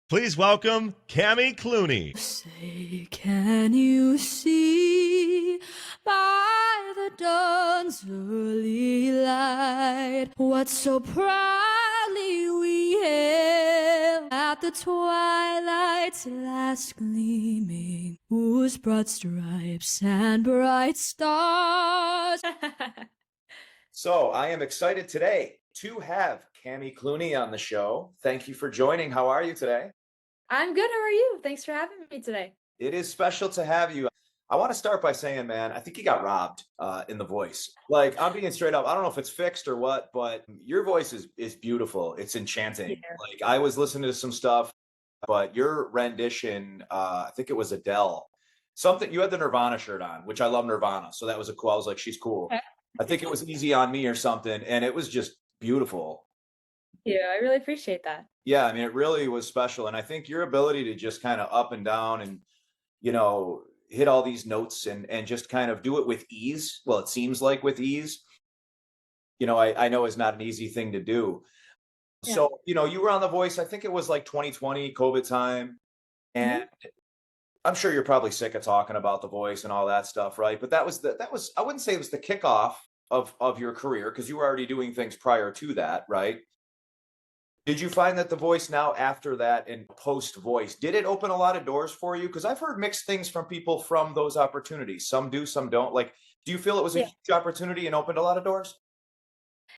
Please welcome Cami Clune. Say, can you see by the dawn's early light what so proudly we hailed at the twilight's last gleaming, whose broad stripes and bright stars? So I am excited today to have Cami Clune on the show. Thank you for joining. How are you today? I'm good. How are you? Thanks for having me today. It is special to have you. I want to start by saying, man, I think you got robbed in the voice. Like, I'm being straight up. I don't know if it's fixed or what, but your voice is beautiful. It's enchanting. Yeah. Like, I was listening to some stuff, but your rendition, I think it was Adele. Something you had the Nirvana shirt on, which I love Nirvana. So that was a cool. I was like, she's cool. I think it was Easy on Me or something, and it was just beautiful. Yeah, I really appreciate that. Yeah, I mean, it really was special. And I think your ability to just kind of up and down and, you know, hit all these notes and just kind of do it with ease. Well, it seems like with ease, I know is not an easy thing to do. Yeah. So, you were on The Voice, I think it was like 2020 COVID time. And I'm sure you're probably sick of talking about The Voice and all that stuff, right? But that was I wouldn't say it was the kickoff of your career because you were already doing things prior to that, right? Did you find that The Voice now after that and post Voice, did it open a lot of doors for you? Because I've heard mixed things from people from those opportunities. Some do, some don't. Like, do you feel it was a Yeah. huge opportunity and opened a lot of doors?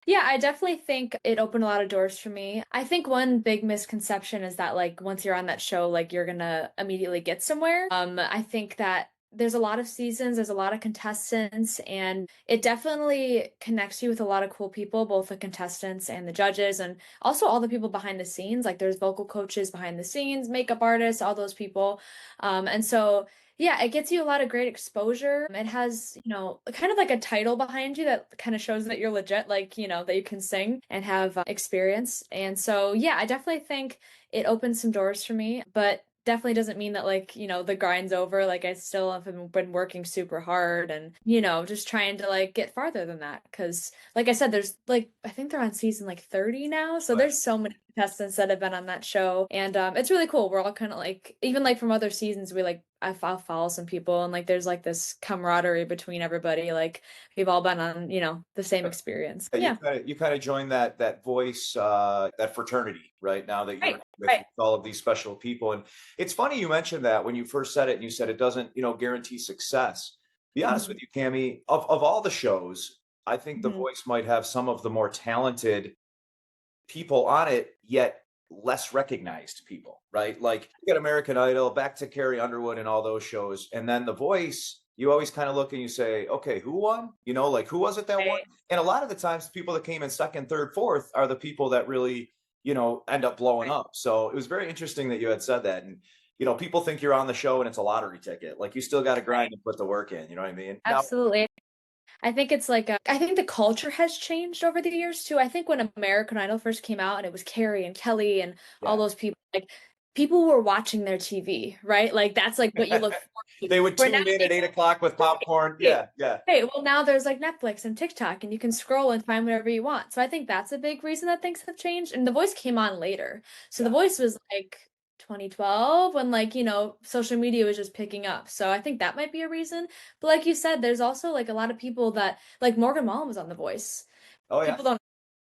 Yeah, I definitely think it opened a lot of doors for me. I think one big misconception is that like once you're on that show, like you're gonna immediately get somewhere. I think that there's a lot of seasons, there's a lot of contestants, and it definitely connects you with a lot of cool people, both the contestants and the judges, and also all the people behind the scenes. Like there's vocal coaches behind the scenes, makeup artists, all those people. And so yeah, it gets you a lot of great exposure. It has, kind of like a title behind you that kind of shows that you're legit, like, that you can sing and have experience. And so, yeah, I definitely think it opened some doors for me, but definitely doesn't mean that like, the grind's over. Like I still have been working super hard and, just trying to like get farther than that. Cause like I said, there's like, I think they're on season like 30 now. So Right. there's so many contestants that have been on that show. And it's really cool. We're all kind of like, even like from other seasons, I'll follow some people and like there's like this camaraderie between everybody. Like we've all been on, the same experience. You Yeah. kind of joined that Voice, that fraternity, right? Now that you're Right. with Right. all of these special people. And it's funny you mentioned that when you first said it and you said it doesn't, guarantee success. Be honest with Mhm. you, Cami, of all the shows, I think The Mhm. Voice might have some of the more talented people on it, yet less recognized people, right? Like you got American Idol, back to Carrie Underwood and all those shows. And then The Voice, you always kind of look and you say, okay, who won? Like who was it that won? Right. And a lot of the times the people that came in second, third, fourth are the people that really, end up blowing Right. up. So it was very interesting that you had said that. And, people think you're on the show and it's a lottery ticket. Like you still got to grind Right. and put the work in. You know what I mean? Now, Absolutely. I think it's like I think the culture has changed over the years too. I think when American Idol first came out and it was Carrie and Kelly and all yeah. those people, like people were watching their TV, right? Like that's like what you look forward to. They would Where now tune in at 8 o'clock with popcorn. hey, Yeah, yeah. hey, well now there's like Netflix and TikTok and you can scroll and find whatever you want. So I think that's a big reason that things have changed. And The Voice came on later. So The Yeah. Voice was like 2012 when like, social media was just picking up. So I think that might be a reason. But like you said, there's also like a lot of people that like Morgan Wallen was on The Voice. Oh yeah. People don't.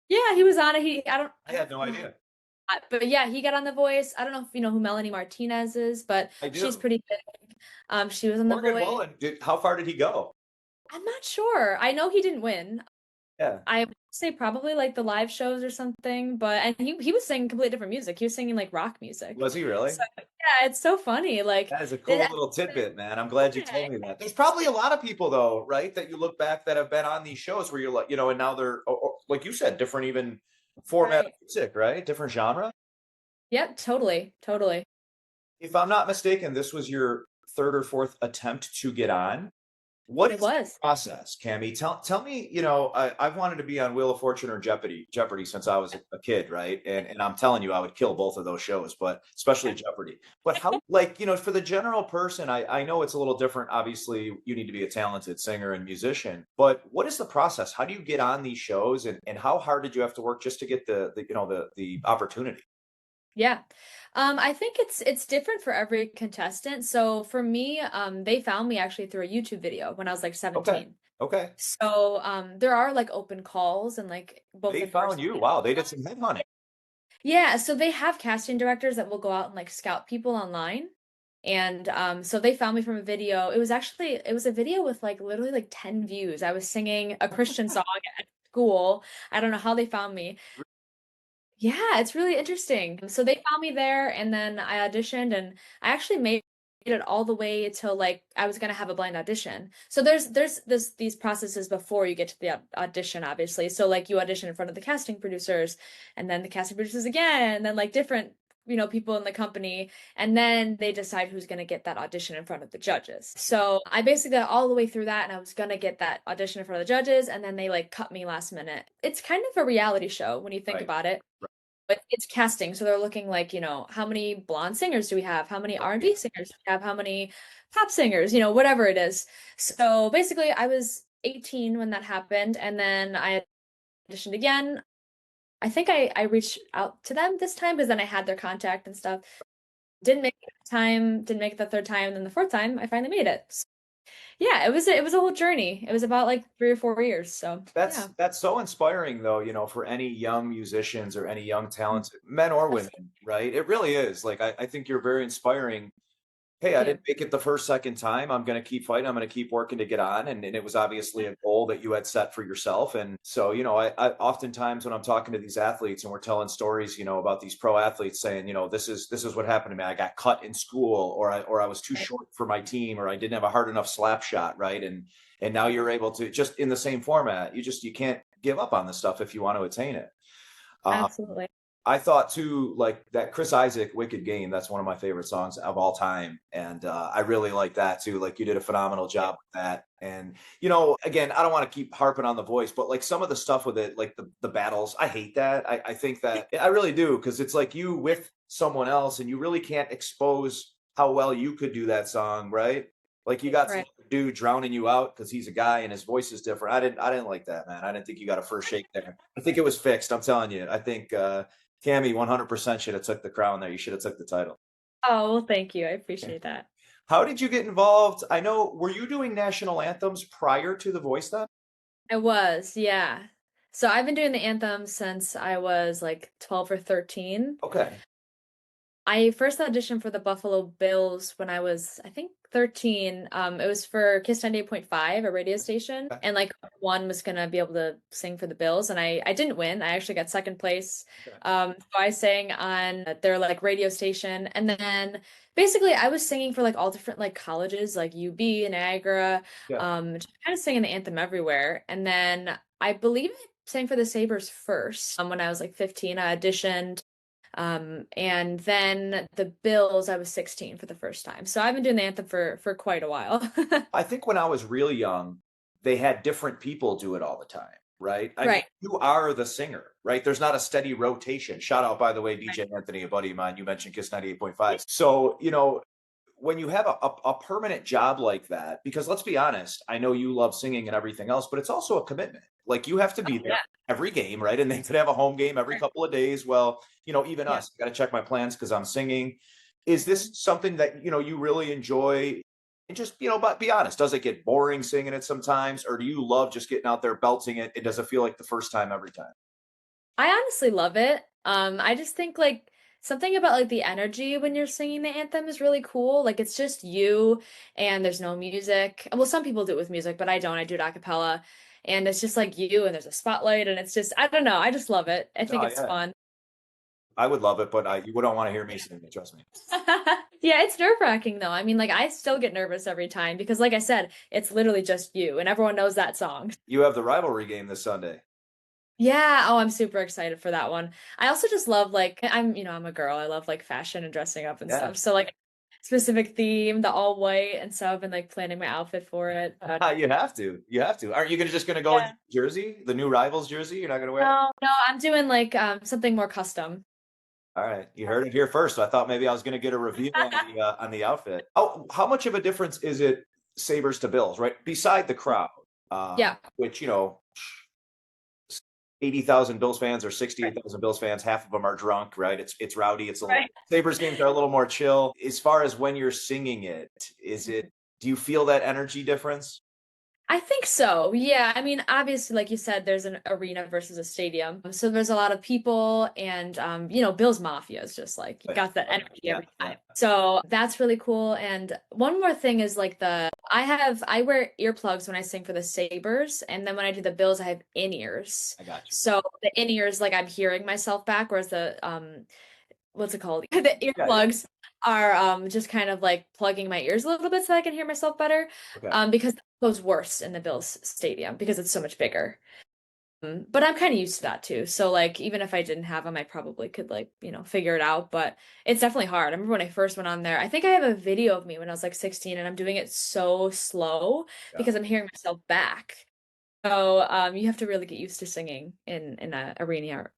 Yeah, he was on it. I I don't had no know. idea. But yeah, he got on The Voice. I don't know if you know who Melanie Martinez is, but I she's do. pretty big. She was on The Morgan Voice. Wallen, how far did he go? I'm not sure. I know he didn't win. Yeah. I would say probably like the live shows or something, but and he was singing completely different music. He was singing like rock music. Was he really? So yeah, it's so funny. Like That is a it, cool little tidbit, man. I'm glad you yeah, told me that. There's probably a lot of people though, right? That you look back that have been on these shows where you're like, and now they're like you said, different even format of right. music, right? Different genre. Yep, totally, totally. If I'm not mistaken, this was your third or fourth attempt to get on. What It is the was. process, Cami? Tell me, I've wanted to be on Wheel of Fortune or Jeopardy since I was a kid, right? And I'm telling you, I would kill both of those shows, but especially Jeopardy. But how, like, for the general person, I know it's a little different. Obviously, you need to be a talented singer and musician, but what is the process? How do you get on these shows and how hard did you have to work just to get the opportunity? Yeah. I think it's different for every contestant. So for me, they found me actually through a YouTube video when I was like Okay. 17. Okay. So there are like open calls and like both They in found person. you. Wow. They did some headhunting. Yeah, so they have casting directors that will go out and like scout people online. And so they found me from a video. It was a video with like literally like 10 views. I was singing a Christian song at school. I don't know how they found me. Yeah, it's really interesting. So they found me there and then I auditioned and I actually made it all the way till like I was gonna have a blind audition. So there's these processes before you get to the audition, obviously. So like you audition in front of the casting producers and then the casting producers again, and then like different, people in the company, and then they decide who's gonna get that audition in front of the judges. So I basically got all the way through that and I was gonna get that audition in front of the judges, and then they like cut me last minute. It's kind of a reality show when you think Right. about it. But it's casting, so they're looking like, how many blonde singers do we have? How many R&B singers do we have? How many pop singers? Whatever it is. So basically, I was 18 when that happened, and then I auditioned again. I think I reached out to them this time because then I had their contact and stuff. Didn't make it the time, didn't make it the third time, and then the fourth time I finally made it. So, yeah, it was a whole journey. It was about like 3 or 4 years. So yeah. That's so inspiring though, for any young musicians or any young talents, men or women, right? It really is. Like I think you're very inspiring. Hey, Thank I you. didn't make it the first, second time. I'm going to keep fighting. I'm going to keep working to get on. And it was obviously a goal that you had set for yourself. And so, I oftentimes when I'm talking to these athletes and we're telling stories, about these pro athletes saying, this is what happened to me. I got cut in school, or I was too Right. short for my team, or I didn't have a hard enough slap shot. Right. And now you're able to, just in the same format, you can't give up on this stuff if you want to attain it. Uh, Absolutely. I thought too, like that Chris Isaac "Wicked Game." That's one of my favorite songs of all time, and I really like that too. Like you did a phenomenal job with that. And again, I don't want to keep harping on the voice, but like some of the stuff with it, like the battles, I hate that. I think that I really do, because it's like you with someone else, and you really can't expose how well you could do that song, right? Like you got some Right. dude drowning you out because he's a guy and his voice is different. I didn't like that, man. I didn't think you got a first shake there. I think it was fixed. I'm telling you. I think Cami 100% should have took the crown there. You should have took the title. Oh, well, thank you. I appreciate that. How did you get involved? I know, were you doing national anthems prior to The Voice then? I was, yeah. So I've been doing the anthem since I was like 12 or 13. Okay. I first auditioned for the Buffalo Bills when I was, I think, 13. It was for Kiss 98.5, a radio station, Okay. and like one was gonna be able to sing for the Bills, and I didn't win. I actually got second place. Okay. So I sang on their like radio station, and then basically I was singing for like all different like colleges, like UB, Niagara, Yeah. just kind of singing the anthem everywhere. And then I believe I sang for the Sabres first. When I was like 15, I auditioned. And then the Bills, I was 16 for the first time. So I've been doing the anthem for quite a while. I think when I was really young, they had different people do it all the time, right? I mean, Right. you are the singer, right? There's not a steady rotation. Shout out, by the way, DJ Anthony, a buddy of mine. You mentioned Kiss 98.5. So, when you have a permanent job like that, because let's be honest, I know you love singing and everything else, but it's also a commitment. Like you have to be there Yeah. every game, right? And they could have a home game every couple of days. Well, even Yeah. us, got to check my plans because I'm singing. Is this something that, you really enjoy? And just, but be honest, does it get boring singing it sometimes? Or do you love just getting out there belting it? It doesn't feel like the first time every time. I honestly love it. I just think like something about like the energy when you're singing the anthem is really cool. Like it's just you and there's no music. Well, some people do it with music, but I don't. I do it a cappella. And it's just like you and there's a spotlight and it's just I don't know. I just love it. I think Oh, it's yeah. fun. I would love it, but you don't want to hear me sing it, trust me. Yeah, it's nerve-wracking though. I mean, like I still get nervous every time because like I said, it's literally just you and everyone knows that song. You have the rivalry game this Sunday. Yeah, oh, I'm super excited for that one. I also just love like I'm a girl. I love like fashion and dressing up and Yeah. stuff. So like specific theme, the all white, and so I've been like planning my outfit for it. But You have to. You have to. Aren't you just going to go in yeah. jersey, the new rivals jersey? You're not going to wear it? No, no, I'm doing like something more custom. All right. You heard it here first. I thought maybe I was going to get a review on the outfit. Oh, how much of a difference is it Sabres to Bills, right? Beside the crowd, Yeah. which, 80,000 Bills fans or Right. 68,000 Bills fans, half of them are drunk, right? It's rowdy. It's a little, Right. Sabres games are a little more chill. As far as when you're singing it, do you feel that energy difference? I think so. Yeah. I mean, obviously, like you said, there's an arena versus a stadium. So there's a lot of people and Bill's Mafia is just like Oh, yeah. got that Oh, yeah. energy Yeah. every Yeah. time. So that's really cool. And one more thing is like I wear earplugs when I sing for the Sabres, and then when I do the Bills, I have in-ears. I got you. So the in-ears, like I'm hearing myself back, whereas the what's it called? The Yeah. earplugs are just kind of like plugging my ears a little bit so I can hear myself better. Okay. Because that goes worse in the Bills stadium because it's so much bigger. But I'm kind of used to that too. So like even if I didn't have them, I probably could like, figure it out, but it's definitely hard. I remember when I first went on there. I think I have a video of me when I was like 16 and I'm doing it so slow Yeah. because I'm hearing myself back. So you have to really get used to singing in a arena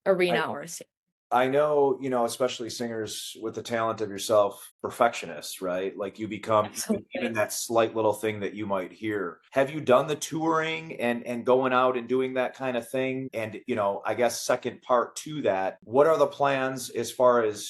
or a stadium. I know, especially singers with the talent of yourself, perfectionists, right? Like you become even Absolutely. that slight little thing that you might hear. Have you done the touring and going out and doing that kind of thing? And, I guess second part to that, what are the plans as far as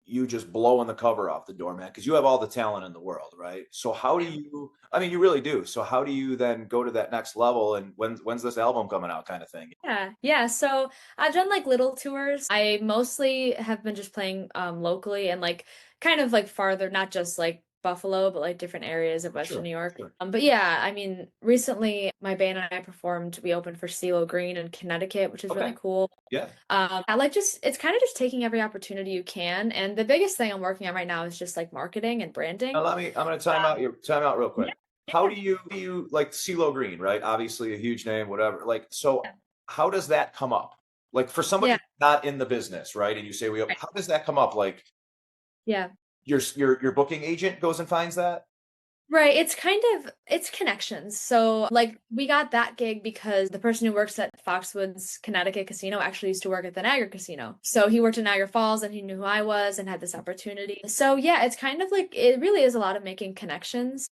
you just blowing the cover off the door, man? Because you have all the talent in the world, right? So how do you, I mean, you really do. So how do you then go to that next level and when's this album coming out kind of thing? Yeah, yeah. So I've done like little tours. I mostly have been just playing locally and like kind of like farther, not just like Buffalo, but like different areas of Western Sure, New York. sure. But yeah, I mean, recently my band and I performed, we opened for CeeLo Green in Connecticut, which is really Okay. cool. Yeah. I like just it's kind of just taking every opportunity you can. And the biggest thing I'm working on right now is just like marketing and Now branding. I'm going to time out real Yeah, quick. How do you like CeeLo Green, right? Obviously a huge name, whatever. Like, so yeah, how does that come up? Like for somebody yeah, who's not in the business, right? And you say right, how does that come up? Like yeah. your booking agent goes and finds that? Right, it's connections. So like we got that gig because the person who works at Foxwoods Connecticut Casino actually used to work at the Niagara Casino. So he worked in Niagara Falls and he knew who I was and had this opportunity. So yeah, it's kind of like it really is a lot of making connections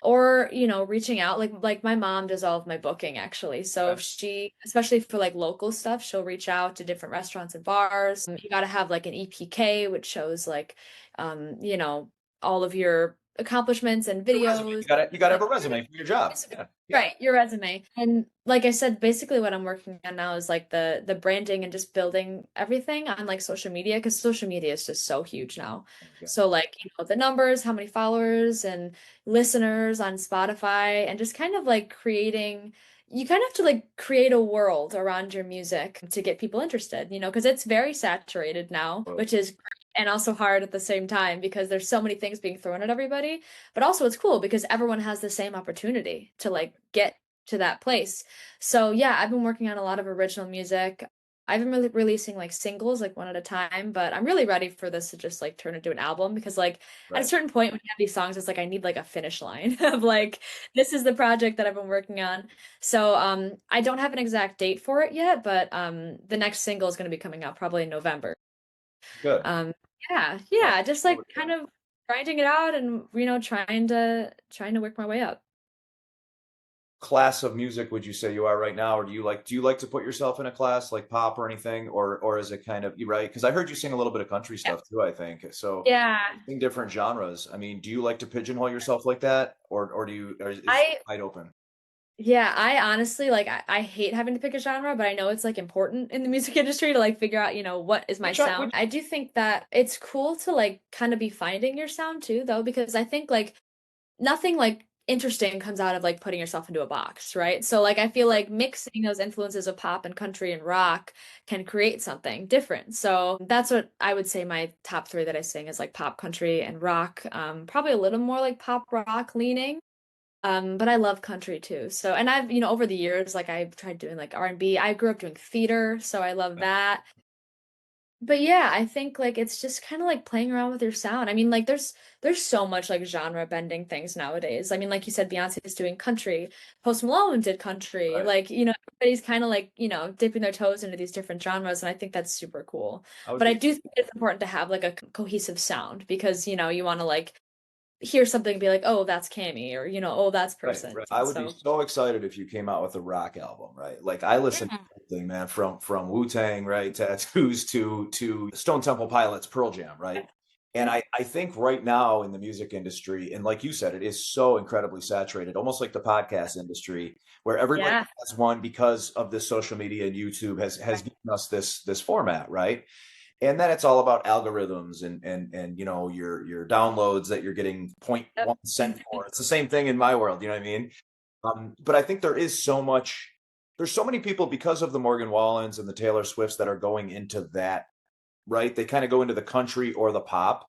or, reaching out. Like my mom does all of my booking actually. So Okay. if she, especially for like local stuff, she'll reach out to different restaurants and bars. You got to have like an EPK, which shows like um, you know, all of your accomplishments and Your resume. videos. You gotta have a resume for your job. Yeah. Yeah. Right, your resume. And like I said, basically what I'm working on now is like the branding and just building everything on like social media because social media is just so huge now. Okay. So like, the numbers, how many followers and listeners on Spotify and just kind of like you kind of have to like create a world around your music to get people interested, because it's very saturated now, Totally. which is great and also hard at the same time because there's so many things being thrown at everybody. But also it's cool because everyone has the same opportunity to like get to that place. So yeah, I've been working on a lot of original music. I've been really releasing like singles like one at a time, but I'm really ready for this to just like turn into an album because like at a Right. certain point when you have these songs, it's like I need like a finish line of like this is the project that I've been working on. So I don't have an exact date for it yet, but the next single is going to be coming out probably in November. Good. Um, yeah, Oh, yeah, just like totally kind good. of grinding it out and trying to work my way up. Class of music would you say you are right now, or do you like to put yourself in a class like pop or anything, or is it kind of you right? Because I heard you sing a little bit of country Yeah. stuff too, I think. So Yeah. in different genres. I mean, do you like to pigeonhole yourself like that, or is it I wide open? Yeah, I honestly like I hate having to pick a genre, but I know it's like important in the music industry to like figure out, what is my Which sound. I do think that it's cool to like kind of be finding your sound too, though, because I think like nothing like interesting comes out of like putting yourself into a box, right? So like I feel like mixing those influences of pop and country and rock can create something different. So that's what I would say my top three that I sing is like pop, country, and rock. Probably a little more like pop rock leaning. But I love country too. So, and I've, over the years, like I've tried doing like R&B. I grew up doing theater, so I love that. But yeah, I think like it's just kind of like playing around with your sound. I mean, like there's so much like genre bending things nowadays. I mean, like you said, Beyonce's doing country. Post Malone did country. Right. Like, everybody's kind of like, dipping their toes into these different genres, and I think that's super cool. I would But I be do think it's important to have like a cohesive sound because, you want to like hear something and be like, oh, that's Cami, or oh, that's Right, person. right. I would be So so excited if you came out with a rock album, right? Like I listen to yeah, everything, man, from Wu-Tang, right, Tattoos to Stone Temple Pilots, Pearl Jam, right? And yeah, I think right now in the music industry, and like you said, it is so incredibly saturated, almost like the podcast industry, where everybody yeah, has one because of this social media and YouTube has right. given us this format, right? And then it's all about algorithms and your downloads that you're getting point Yep. 0.1 cent for. It's the same thing in my world, you know what I mean? But I think there's so many people because of the Morgan Wallens and the Taylor Swifts that are going into that, right? They kind of go into the country or the pop.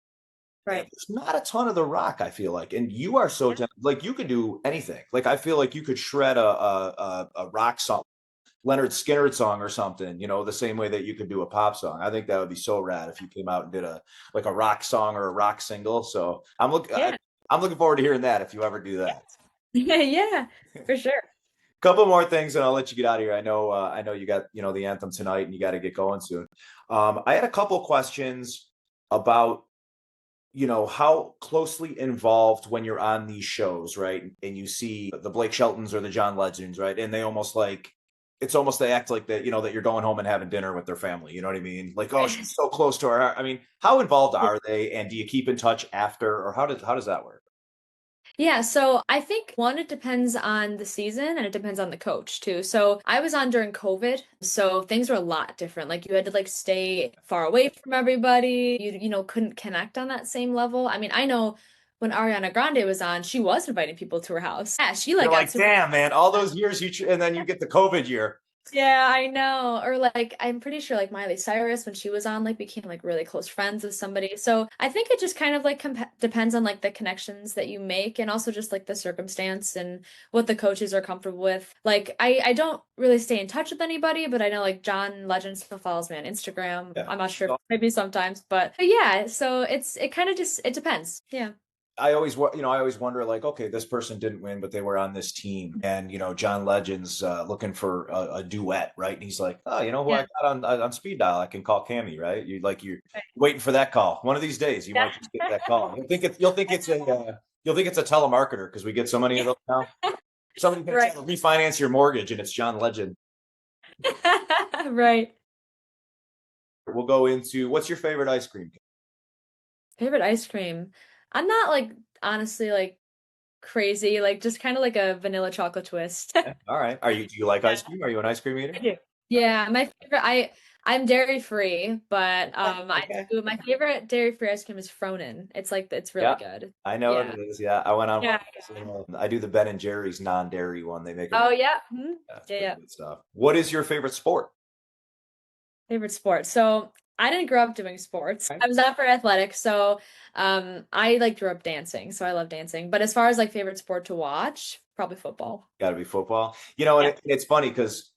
And Right. there's not a ton of the rock, I feel like. And you are so Yeah. like you could do anything. Like I feel like you could shred a rock song, Leonard Skinner song or something, the same way that you could do a pop song. I think that would be so rad if you came out and did a rock song or a rock single. So Yeah. I'm looking forward to hehearing that if you ever do that. Yeah, yeah, for sure. Couple more things and I'll let you get out of here. I know you got, the anthem tonight and you got to get going soon. I had a couple questions about, how closely involved when you're on these shows, right? And you see the Blake Sheltons or the John Legends, right? And it's almost they act like that, that you're going home and having dinner with their family. You know what I mean? Like, oh, Right. she's so close to our heart. I mean, how involved are they? And do you keep in touch after, or how does that work? Yeah, so I think one, it depends on the season and it depends on the coach too. So I was on during COVID, so things were a lot different. Like you had to like stay far away from everybody. You couldn't connect on that same level. I mean, I know when Ariana Grande was on, she was inviting people to her house. Yeah, she like You're got like, super. damn, man, all those years and then you get the COVID year. Yeah, I know. Or like I'm pretty sure like Miley Cyrus when she was on like became like really close friends with somebody. So I think it just kind of like depends on like the connections that you make and also just like the circumstance and what the coaches are comfortable with. Like I don't really stay in touch with anybody, but I know like John Legend still follows me on Instagram. Yeah. I'm not sure, maybe sometimes, but yeah, so it kind of just it depends. Yeah. I always wonder, like, okay, this person didn't win, but they were on this team, and John Legend's looking for a duet, right? And he's like, oh, you know who I Yeah. got on speed dial? I can call Cammy, right? You're waiting for that call. One of these days, you Yeah. might just get that call. You'll think it's a telemarketer because we get so many of those now. Somebody can Right. refinance your mortgage, and it's John Legend. Right. We'll go into what's your favorite ice cream? Favorite ice cream. I'm not like honestly like crazy, like just kind of like a vanilla chocolate twist. All right. Do you like Yeah, ice cream? Are you an ice cream I eater? do. Yeah, my favorite I'm dairy free, but Okay. I Okay. do my favorite dairy free ice cream is Fronen. It's like it's really Yeah. good. I know what Yeah. it is. Yeah, I went on one. Yeah. I do the Ben and Jerry's non-dairy one. They make Oh a yeah. yeah, it's Yeah, pretty yeah. good stuff. What is your favorite sport? Favorite sport. So I didn't grow up doing sports. Okay. I was not for athletics, so I like grew up dancing, so I love dancing. But as far as like favorite sport to watch, probably football. Got to be football. And Yeah. it's funny because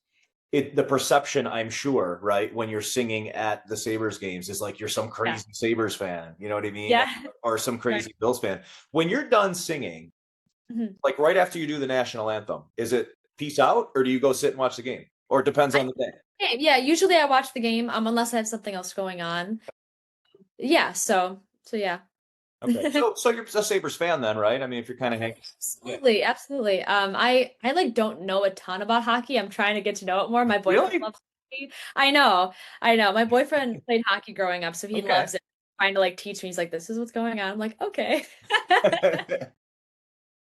the perception, I'm sure, right, when you're singing at the Sabres games is like you're some Yeah. crazy Sabres fan. You know what I mean? Yeah. Or some Right. crazy Bills fan. When you're done singing, Mhm. like right after you do the national anthem, is it peace out or do you go sit and watch the game? Or it depends on the day? Yeah, usually I watch the game, unless I have something else going on. Yeah, so yeah. Okay. So you're a Sabres fan then, right? I mean, if you're kind of hanging. Yeah. Absolutely, absolutely. I like don't know a ton about hockey. I'm trying to get to know it more. My boyfriend Really? loves hockey. I know. My boyfriend played hockey growing up, so he Okay. loves it. Trying to like teach me. He's like, "This is what's going on." I'm like, "Okay."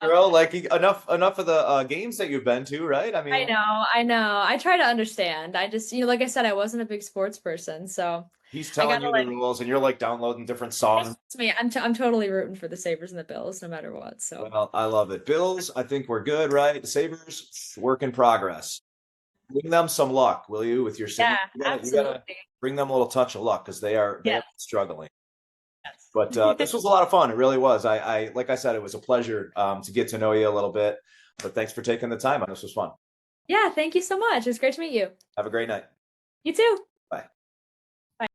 Girl, like enough of the games that you've been to, right? I I mean, know, I know. I try to understand. I just, like I said, I wasn't a big sports person, so he's I telling gotta you the like rules, and you're like downloading different songs. trust me. I'm totally rooting for the Sabres and the Bills, no matter what. So Well, I love it. Bills, I think we're good, right? The Sabres, work in progress. Bring them some luck, will you, with your singing? yeah, You gotta absolutely. bring them a little touch of luck because they are Yeah. struggling. But Yes. this was a lot of fun. It really was. I like I said, it was a pleasure to get to know you a little bit. But thanks for taking the time on this. Was fun. Yeah, thank you so much. It was great to meet you. Have a great night. You too. Bye. Bye.